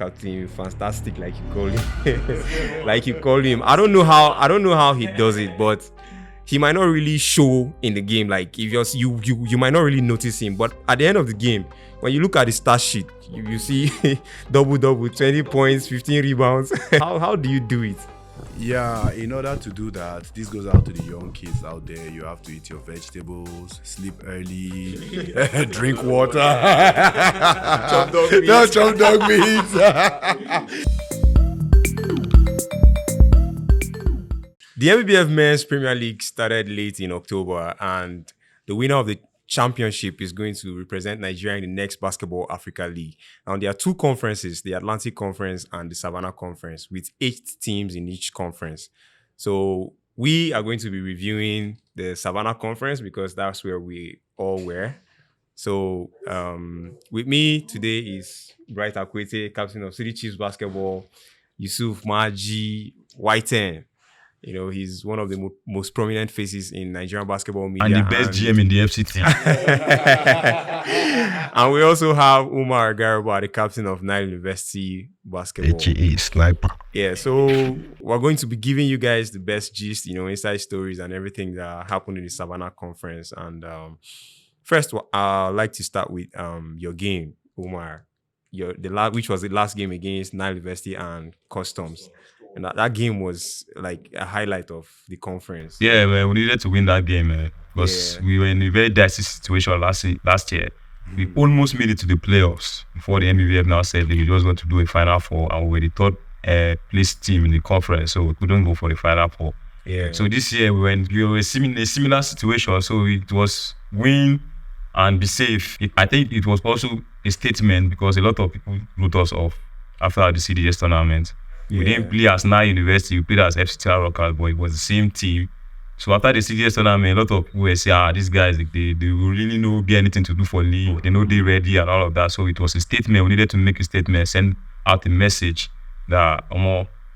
Captain Fantastic, like you call him. Like you call him. I don't know how he does it, but he might not really show in the game. Like if you might not really notice him, but at the end of the game, when you look at the stat sheet, you see double, 20 points, 15 rebounds. How do you do it? Yeah, in order to do that, this goes out to the young kids out there. You have to eat your vegetables, sleep early, drink water. Chop dog meat. No, chop dog meat. The NBBF Men's Premier League started late in October, and the winner of the championship is going to represent Nigeria in the next Basketball Africa League. Now, there are two conferences, the Atlantic Conference and the Savannah Conference, with 8 teams in each conference. So we are going to be reviewing the Savannah Conference because that's where we all were. So with me today is Bright Akwete, captain of City Chiefs Basketball, Yusuf Maji, Whiten. You know, he's one of the most prominent faces in Nigerian basketball media. And the best GM in the FCT. And we also have Umar Garba, the captain of Nile University Basketball. AKA Sniper. Yeah, so we're going to be giving you guys the best gist, inside stories and everything that happened in the Savannah Conference. And first, I'd like to start with your game, Umar. Which was the last game against Nile University and Customs. And that game was like a highlight of the conference. Yeah, man, we needed to win that game, man, because we were in a very dicey situation last year. We almost made it to the playoffs before the NBBF now said they just want to do a Final Four, and we were the third place team in the conference, so we couldn't go for the Final Four. Yeah. So this year we were in a similar situation, so it was win and be safe. I think it was also a statement because a lot of people wrote us off after the CDS tournament. We didn't play as Nile University, we played as FCT Rockers, but it was the same team. So after the CDS tournament, a lot of people were saying, these guys, they really know be anything to do for league. They know they're ready and all of that. So it was a statement. We needed to make a statement, send out a message that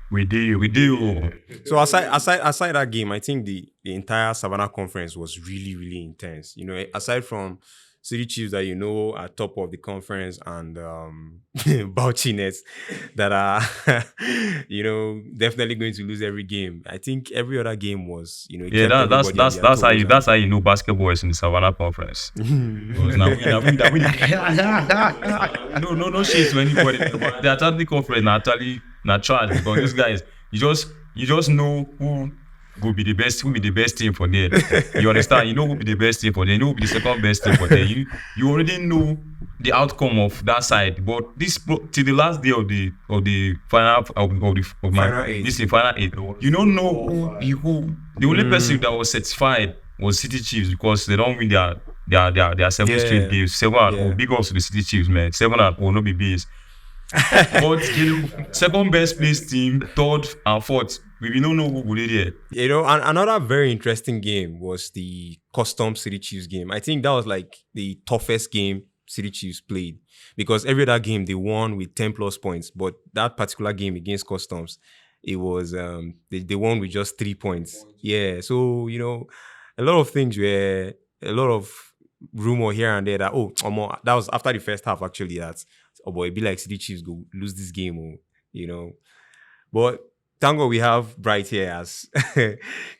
we do. So aside that game, I think the entire Savannah Conference was really, really intense. Aside from City Chiefs that are top of the conference and Bauchi Nets that are definitely going to lose every game. I think every other game was that's how you know basketball is in the Savannah Conference. No shit to anybody. The Atlantic Conference naturally because these guys you just know who will be the best team for them. You understand? You know who will be the best team for them. You know who will be the second best team for them. You already know the outcome of that side. But till the last day of the final final 8, you don't know who. The only person that was certified was City Chiefs because they don't win their 7 straight games. 7-0. Big ups to the City Chiefs, man. 7-0 will not be bees. But second best place team, third and fourth, we don't know who will be there. And another very interesting game was the Custom City Chiefs game. I think that was like the toughest game City Chiefs played because every other game they won with 10 plus points, but that particular game against Customs, it was they won with just 3 points. Yeah, so a lot of things were a lot of rumor here and there that that was after the first half actually that it'd be like City Chiefs go lose this game, But thank God we have Bright here as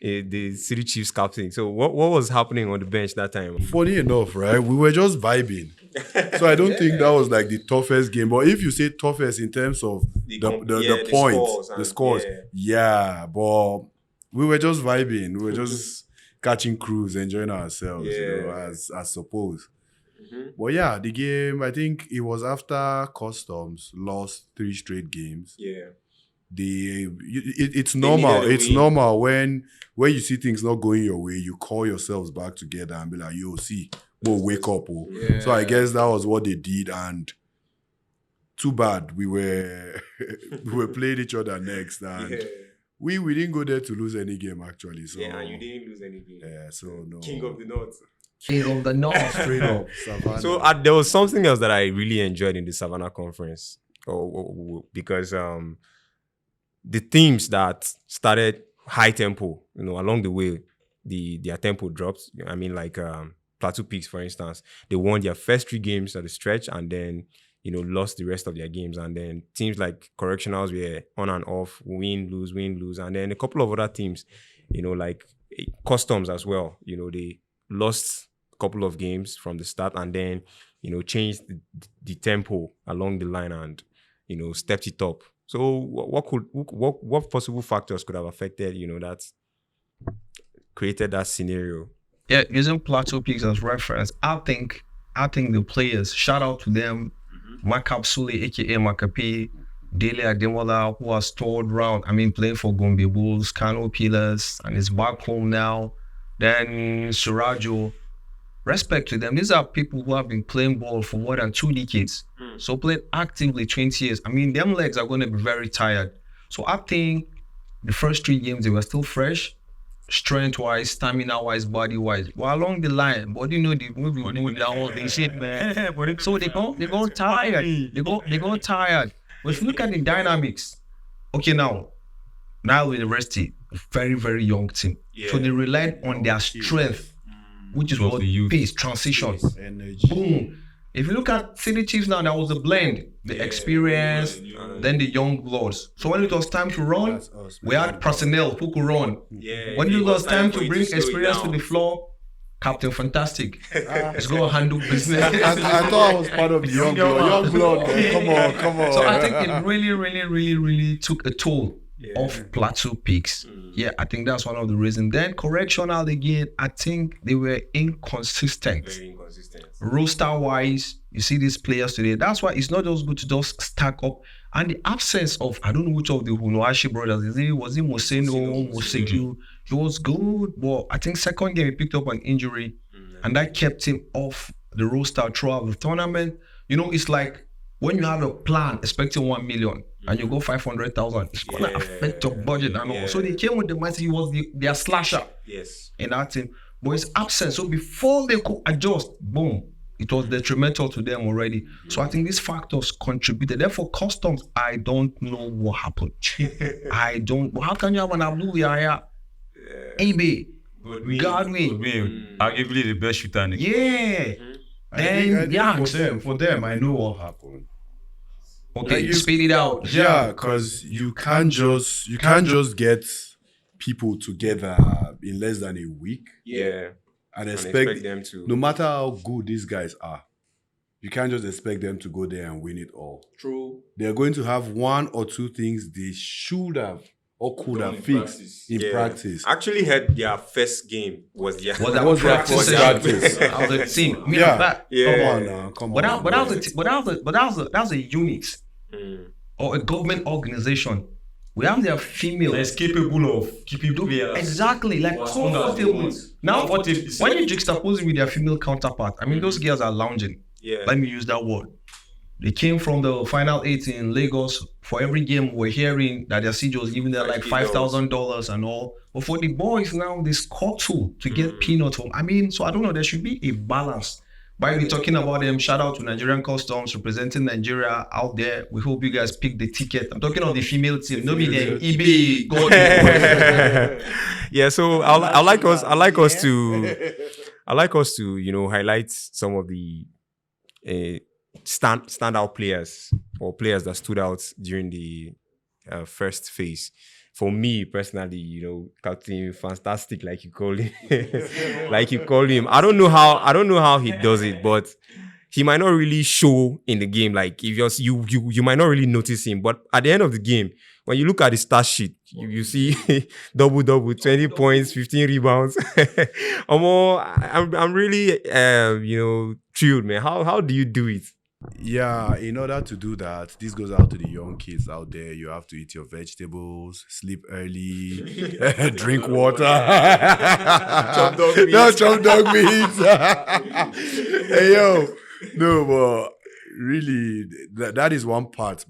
the City Chiefs captain. So what was happening on the bench that time? Funny enough, right? We were just vibing. So I don't think that was like the toughest game. But if you say toughest in terms of the points, the scores, but we were just vibing. We were just catching cruise, enjoying ourselves, as supposed. Mm-hmm. But yeah, the game, I think it was after Customs lost 3 straight games. Yeah. It's normal. It's normal when you see things not going your way, you call yourselves back together and be like, yo, see, we'll wake up. Yeah. So I guess that was what they did, and too bad we were playing each other next, and we didn't go there to lose any game actually. So and you didn't lose any game. Yeah, so no. King of the North. King of the North. Straight up. Savannah. So there was something else that I really enjoyed in the Savannah Conference, because the teams that started high tempo, along the way, their tempo dropped. I mean, like Plateau Peaks, for instance, they won their first 3 games at the stretch, and then lost the rest of their games. And then teams like Correctionals were on and off, win, lose. And then a couple of other teams, like Customs as well, they lost a couple of games from the start and then, changed the tempo along the line and, stepped it up. So what possible factors could have affected, that created that scenario? Yeah, using Plateau Peaks as reference, I think the players, shout out to them, Makap Sule, aka Makapi, Dele Ademola, who has toured around, playing for Gombe Bulls, Kano Pillars, and is back home now. Then Surajo, respect to them. These are people who have been playing ball for more than 2 decades. So playing actively 20 years. Them legs are going to be very tired. So I think the first 3 games, they were still fresh, strength-wise, stamina-wise, body-wise. Well, along the line, but the movie moved down, they shit, man. So they go tired. They go tired. But if you look at the dynamics, okay, now with the rest team, a very, very young team. Yeah. So they relied on their strength, which is what pace, transition, energy. Boom. If you look at City Chiefs now, that was a blend. The experience, then the young bloods. So when it was time to run, we had personnel who could run. Yeah, when it was time to bring experience to the floor, Captain Fantastic. Let's go handle business. I thought I was part of the young blood. Come on. So I think it really took a toll of Plateau Peaks. Yeah, I think that's one of the reasons. Then Correctional again, I think they were inconsistent. Very inconsistent. Roster-wise, you see these players today. That's why it's not just good to just stack up. And the absence of, I don't know which of the Hunoashi brothers, was it Moseno, Moseku? He was good, but I think second game he picked up an injury and that kept him off the roster throughout the tournament. It's like when you have a plan expecting 1 million and you go 500,000, it's going to affect your budget and all. So they came with the mindset he was their slasher in that team. But his absence, so before they could adjust, boom, it was detrimental to them already. So I think these factors contributed. Therefore, Customs, I don't know what happened. How can you have an Abdul Yahya, AB, Godwin? Arguably the best shooter in the game. And for them, I know what happened. Okay, speed it out. Yeah, because you can't just get people together in less than a week. Yeah. And expect them to, no matter how good these guys are, you can't just expect them to go there and win it all. True. They're going to have 1 or 2 things they should have or could have fixed in practice. Actually, had their first game was their practice. That was a team. Come on. But that was a unit or a government organization. We have their female. That's capable of keeping players. Exactly, like comfortable. Now, when you juxtapose it with their female counterpart, those girls are lounging. Yeah. Let me use that word. They came from the final 8 in Lagos. For every game, we're hearing that their CJ was giving them like $5,000 and all. But for the boys now, they score to get peanuts home. So I don't know. There should be a balance. By we talking about them, shout out to Nigerian Customs representing Nigeria out there. We hope you guys pick the ticket. I'm talking of the female team, no be the eBay. Yeah, so I like us to highlight some of the standout players or players that stood out during the first phase. For me personally, Captain Fantastic, like you call him, I don't know how he does it, but he might not really show in the game. Like if you might not really notice him, but at the end of the game, when you look at the stat sheet, you see double, 20 points, 15 rebounds. I'm really thrilled, man. How do you do it? Yeah, in order to do that, this goes out to the young kids out there. You have to eat your vegetables, sleep early, drink water. Chop dog meat. No, chop dog meat. Hey, yo. No, but really, that is one part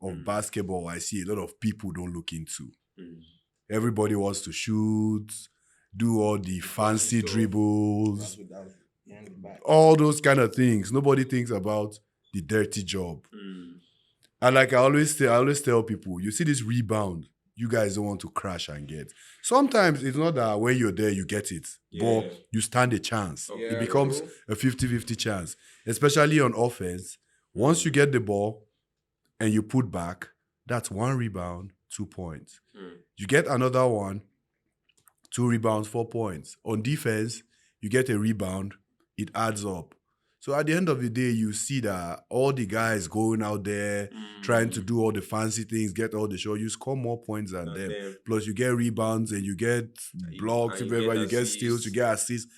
of basketball I see a lot of people don't look into. Everybody wants to shoot, do all the fancy dribbles, all those kind of things. Nobody thinks about the dirty job. And like I always tell people, you see this rebound, you guys don't want to crash and get. Sometimes it's not that when you're there, you get it, but you stand a chance. It becomes a 50-50 chance, especially on offense. Once you get the ball and you put back, that's 1 rebound, 2 points. You get another one, 2 rebounds, 4 points. On defense, you get a rebound, it adds up. So at the end of the day, you see that all the guys going out there, trying to do all the fancy things, get all the show, you score more points than them. Plus, you get rebounds and you get blocks, you get steals, you get assists.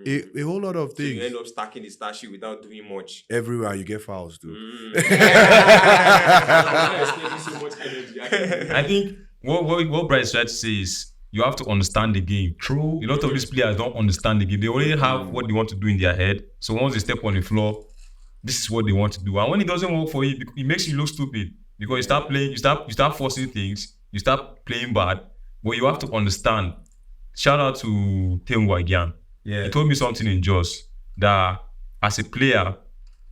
A whole lot of So things. you end up stacking the stat sheet without doing much. Everywhere you get fouls too. I think what Bryce tried to say is you have to understand the game. True. A lot of these players don't understand the game. They already have what they want to do in their head. So once they step on the floor, this is what they want to do. And when it doesn't work for you, it makes you look stupid because you start playing, you start forcing things, you start playing bad. But you have to understand. Shout out to Tengwa again. Yeah. He told me something in Jos that as a player,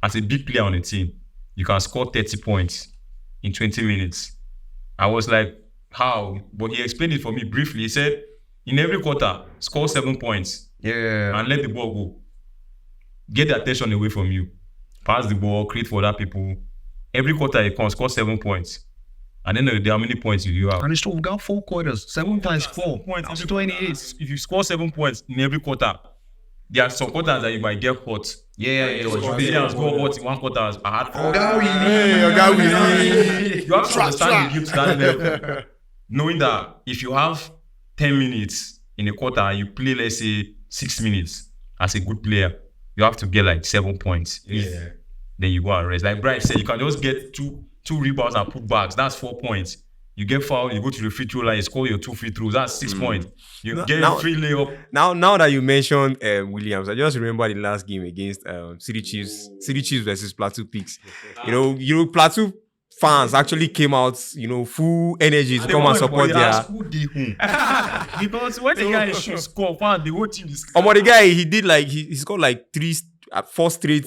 as a big player on a team, you can score 30 points in 20 minutes. I was like, how? But he explained it for me briefly. He said, in every quarter, score 7 points. Yeah. And let the ball go. Get the attention away from you. Pass the ball, create for other people. Every quarter you can score 7 points. And then there are many points you have. And it's true, we got 4 quarters. 7 times 4 points. That's 28. If you score 7 points in every quarter, there are some quarters that you might get hot. Yeah. Go hot in one quarter. I had 4. You have to understand the game to that level. Knowing that if you have 10 minutes in a quarter and you play, let's say, 6 minutes as a good player, you have to get like 7 points. Yeah. Then you go and rest. Like Brian said, you can just get two rebounds and put backs. That's 4 points. You get fouled, you go to the free throw line, you score your 2 free throws. That's 6 points. You get a free layup. Now that you mentioned Williams, I just remember the last game against City Chiefs versus Plateau Pigs. You know, Plateau fans actually came out, full energy to come and support their. Because when the guy should score, fans, the whole team is. The guy he scored like 4 straight.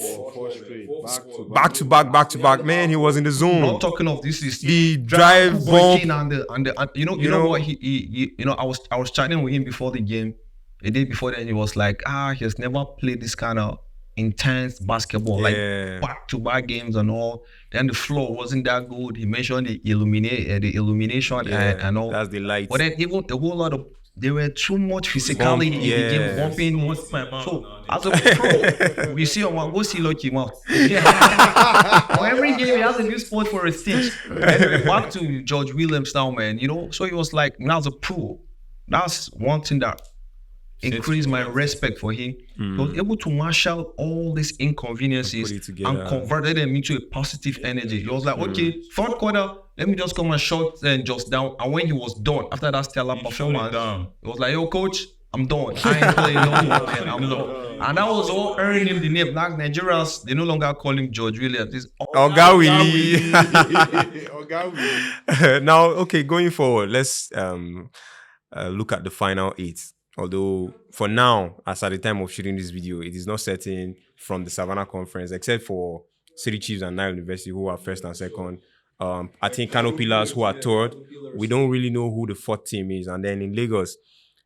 Back to back. Man, he was in the zone. Not talking of this is the drive bomb and the you know what he I was chatting with him before the game. A day before then he was like, he has never played this kind of intense basketball, like back-to-back games and all. Then the floor wasn't that good. He mentioned the illumination and all. That's the light. But then even the whole lot of there were too much physicality in the game, bumping. So as a pro, we see go see Lucky Mouth. For every game he has a new sport for a stitch. Anyway, back to George Williams now, man. So he was like, now as a pro, that's one thing that increased my respect for him. He was able to marshal all these inconveniences and converted them into a positive energy. He was like, okay, third quarter, let me just come and shot and just down. And when he was done, after that stellar performance, he was like, yo, coach, I'm done. I ain't playing no more, man. I'm done. And that was all earning him the name. Like Nigerians, they no longer call him George Williams. It's Oga Willie. Now, okay, going forward, let's look at the final 8. Although, for now, as at the time of shooting this video, it is not certain from the Savannah Conference, except for City Chiefs and Nile University, who are first and second. I think Kano Pillars, who are third. We don't really know who the 4th team is. And then in Lagos,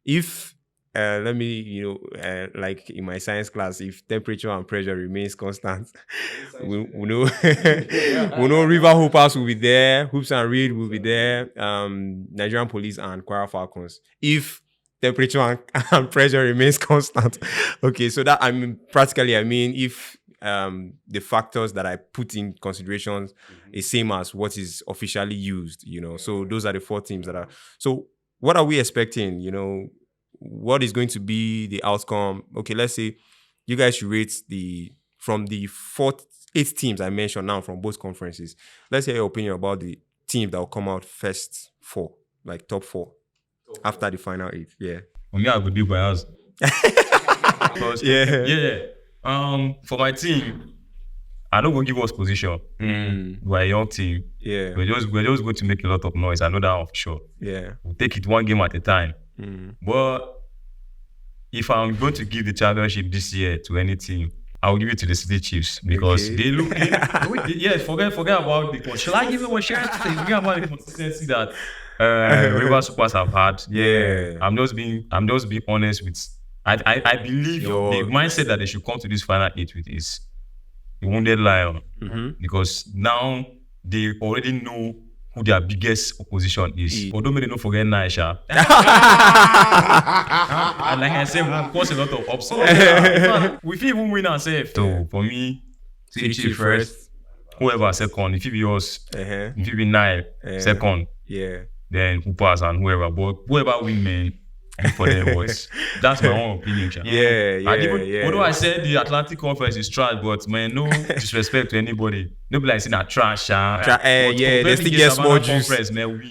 if, let me, like in my science class, if temperature and pressure remains constant, we know we know River Hoopers will be there, Hoops and Reed will be there, Nigerian Police and Kwara Falcons. If temperature and pressure remains constant. Okay, so that if the factors that I put in considerations is same as what is officially used, So those are the 4 teams that are. So what are we expecting? What is going to be the outcome? Okay, let's say you guys should rate from the 8 teams I mentioned now from both conferences. Let's hear your opinion about the team that will come out first 4, like top 4. After the final 8, yeah. For me, I would do by us. For my team, I don't want to give us position. We're a young team. Yeah. We're just going to make a lot of noise. I know that for sure. Yeah. We'll take it one game at a time. But if I'm going to give the championship this year to any team, I will give it to the City Chiefs because they look. Forget about the coach. Shall I give it one share? Forget about the consistency that River Supers have had. Yeah. I'm just being honest with. I believe the mindset that they should come to this final 8 with is wounded lion because now they already know who their biggest opposition is. Although maybe they don't forget Naisha. And like I said, we cause a lot of upset. We feel even win ourselves. So for me, City first, whoever second, if it be us, if it be Nile second, then who pass and whoever. But whoever win, man, for their voice. That's my own opinion. Although I said the Atlantic Conference is trash, but man, no disrespect to anybody. Nobody like saying that trash. They still get small juice. Conference, man,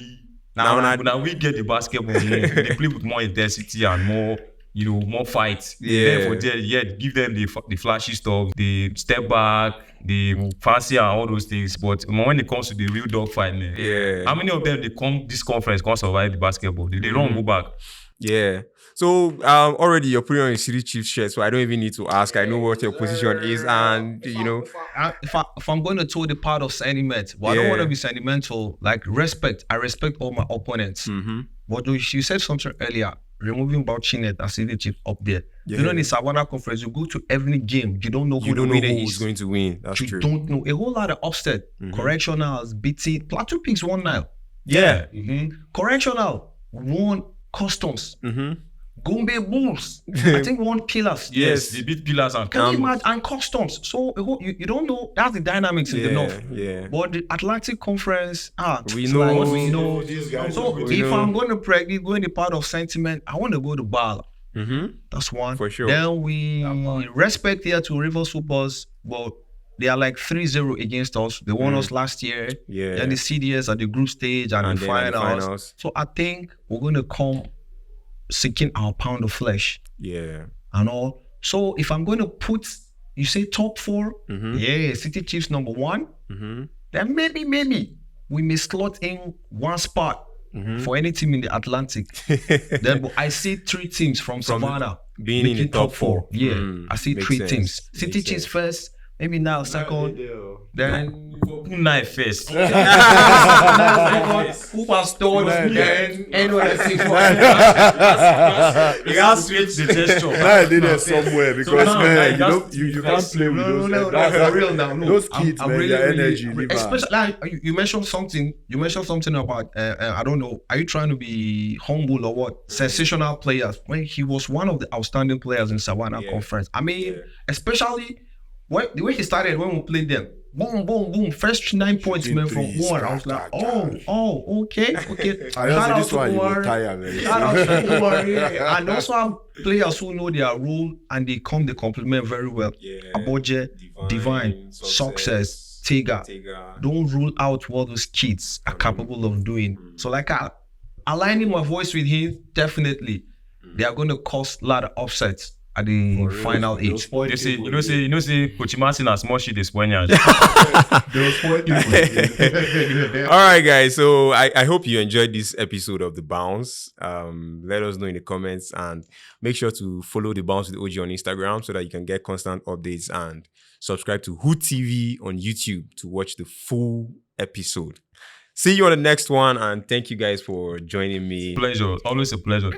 now we get the basketball. They play with more intensity and more, more fight. Therefore, give them the flashy stuff, the step back, the fancy and all those things. But when it comes to the real dog fight, man, how many of them this conference can't survive the basketball? They don't go back. Yeah. So already you're putting on your City Chiefs shirt, so I don't even need to ask. I know what your position is, and if I'm going to toe the part of sentiment, but I don't want to be sentimental. Like respect, I respect all my opponents. But you said something earlier, removing Bauchinet and City Chiefs up there. You know, in the Savannah Conference, you go to every game, you don't know who the winner who's going to win. That's true. You don't know. A whole lot of upset. Correctionals, BT, Plateau Peaks won now. Correctional won Customs. Gombe Bulls, I think won Pillars. Yes, they beat Pillars and Customs. So you don't know. That's the dynamics in the north. But the Atlantic Conference, we know these guys. So if I'm going to predict, going the part of sentiment, I want to go to Bala. That's one. For sure. Then we respect here to River Supers, but they are like 3-0 against us. They won us last year. Then the CDS at the group stage and the finals. So I think we're going to come seeking our pound of flesh. And all. So if I'm going to put, you say top 4, City Chiefs number 1, then maybe we may slot in one spot for any team in the Atlantic. Then I see 3 teams from Savannah being in the top 4. I see 3 teams. City Chiefs first, maybe now second, then Knife first. Who has told then another 6 months. You can't switch the gesture. I did it somewhere because man, you can't play with those. No, for real now. No, those kids, I'm man, really, their energy. especially like you mentioned something. You mentioned something about I don't know. Are you trying to be humble or what? Sensational players. When he was one of the outstanding players in Savannah Conference. I mean, especially the way he started when we played them. Boom, boom, boom. First 9 points, man, from one. I was like, okay. Shout out to Umar. And also have players who know their role and they complement very well. Aboje, Divine, Success, Tiga. Don't rule out what those kids are capable of doing. So like aligning my voice with him, definitely, they are going to cause a lot of upsets at the final age. You say, Coach Martin has more shit this Spaniard. All right, guys. So I hope you enjoyed this episode of The Bounce. Let us know in the comments and make sure to follow The Bounce with OG on Instagram so that you can get constant updates and subscribe to Hood TV on YouTube to watch the full episode. See you on the next one, and thank you guys for joining me. Pleasure. Always a pleasure.